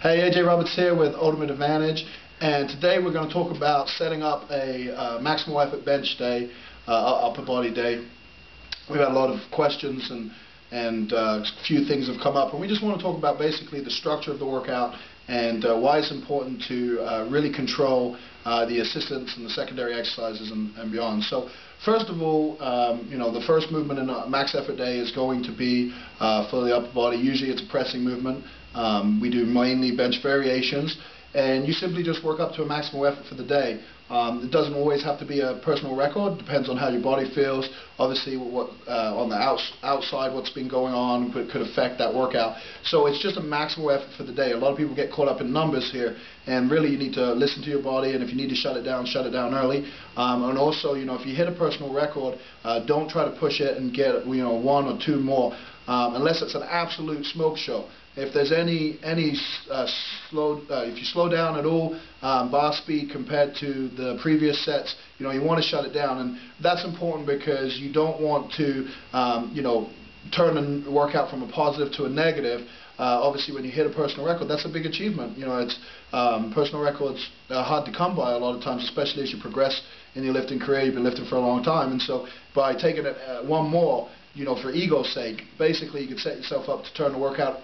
Hey, AJ Roberts here with Ultimate Advantage, and today we're going to talk about setting up a maximal effort bench day, upper body day. We've had a lot of questions and a few things have come up, and we just want to talk about basically the structure of the workout and why it's important to really control the assistance and the secondary exercises and beyond. So first of all, the first movement in a max effort day is going to be for the upper body. Usually it's a pressing movement. We do mainly bench variations, and you simply just work up to a maximal effort for the day. It doesn't always have to be a personal record. It depends on how your body feels. Obviously, what on the outside, what's been going on could affect that workout. So it's just a maximal effort for the day. A lot of people get caught up in numbers here, and really you need to listen to your body. And if you need to shut it down early. And also, if you hit a personal record, don't try to push it and get one or two more, unless it's an absolute smoke show. If there's if you slow down at all, bar speed compared to the previous sets, you want to shut it down, and that's important because you don't want to, turn the workout from a positive to a negative. Obviously, when you hit a personal record, that's a big achievement. It's personal records are hard to come by a lot of times, especially as you progress in your lifting career. You've been lifting for a long time, and so by taking it one more, for ego's sake, basically you can set yourself up to turn the workout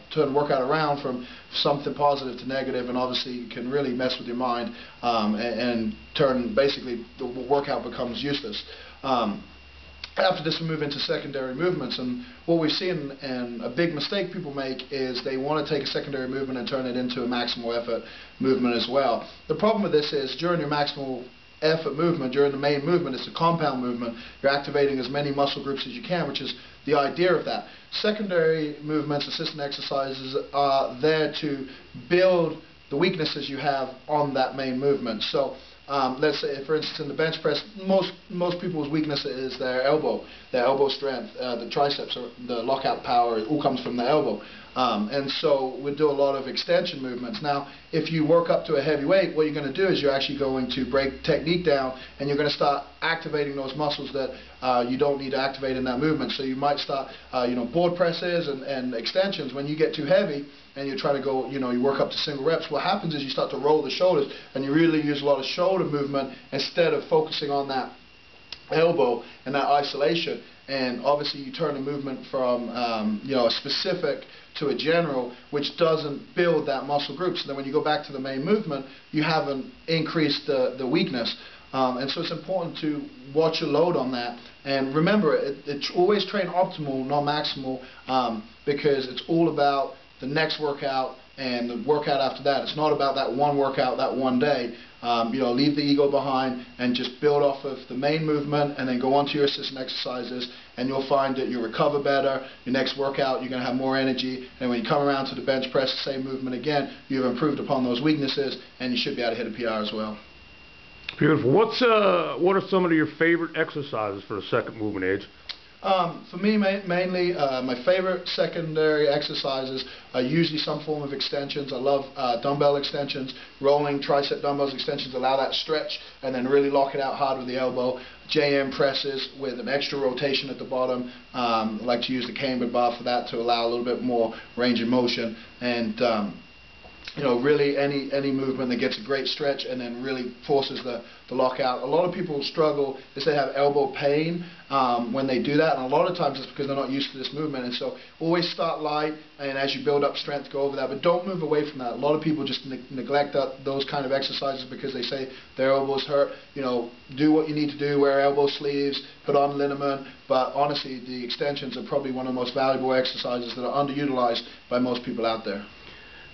around from something positive to negative, and obviously you can really mess with your mind and turn, basically the workout becomes useless. After this, we move into secondary movements, and what we've seen, and a big mistake people make, is they want to take a secondary movement and turn it into a maximal effort movement as well. The problem with this is during your maximal effort movement, during the main movement, it's a compound movement. You're activating as many muscle groups as you can, which is the idea of that. Secondary movements, assistant exercises, are there to build the weaknesses you have on that main movement. So let's say, for instance, in the bench press, most people's weakness is their elbow strength, the triceps, or the lockout power. It all comes from the elbow. And so we do a lot of extension movements. Now, if you work up to a heavy weight, what you're going to do is you're actually going to break technique down, and you're going to start activating those muscles that you don't need to activate in that movement. So you might start, board presses and extensions. When you get too heavy and you try to go, you work up to single reps, what happens is you start to roll the shoulders, and you really use a lot of shoulder movement instead of focusing on that elbow and that isolation. And obviously you turn the movement from a specific to a general, which doesn't build that muscle group. So then when you go back to the main movement, you haven't increased the weakness. And so it's important to watch your load on that. And remember, always train optimal, not maximal, because it's all about the next workout and the workout after that. It's not about that one workout, that one day. Leave the ego behind and just build off of the main movement, and then go on to your assistant exercises, and you'll find that you recover better. Your next workout, you're going to have more energy, and when you come around to the bench press, the same movement again, you've improved upon those weaknesses, and you should be able to hit a PR as well. Beautiful. What are some of your favorite exercises for the second movement, Age? For me, mainly, my favorite secondary exercises are usually some form of extensions. I love dumbbell extensions. Rolling tricep dumbbells extensions allow that stretch and then really lock it out hard with the elbow. JM presses with an extra rotation at the bottom. I like to use the cambered bar for that to allow a little bit more range of motion. And really any movement that gets a great stretch and then really forces the lockout. A lot of people struggle if they have elbow pain when they do that, and a lot of times it's because they're not used to this movement. And so always start light, and as you build up strength, go over that, but don't move away from that. A lot of people just neglect those kind of exercises because they say their elbows hurt. Do what you need to do, wear elbow sleeves, put on liniment, but honestly the extensions are probably one of the most valuable exercises that are underutilized by most people out there.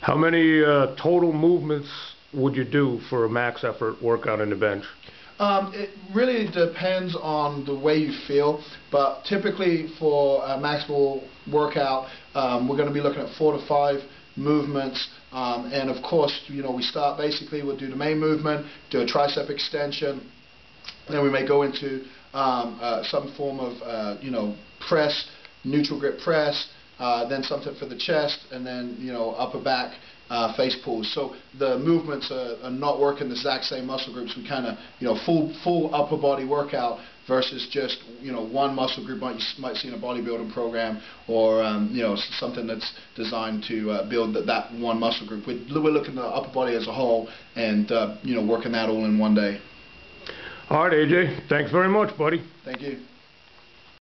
How many total movements would you do for a max effort workout in the bench? It really depends on the way you feel, but typically for a maximal workout, we're going to be looking at 4 to 5 movements, and of course, we start basically, we'll do the main movement, do a tricep extension, then we may go into some form of press, neutral grip press, then something for the chest, and then, you know, upper back face pulls. So the movements are not working the exact same muscle groups. We kind of, you know, full upper body workout versus just, you know, one muscle group you might see in a bodybuilding program, or you know, something that's designed to build that one muscle group. We're looking at the upper body as a whole, and you know, working that all in one day. All right, AJ. Thanks very much, buddy. Thank you.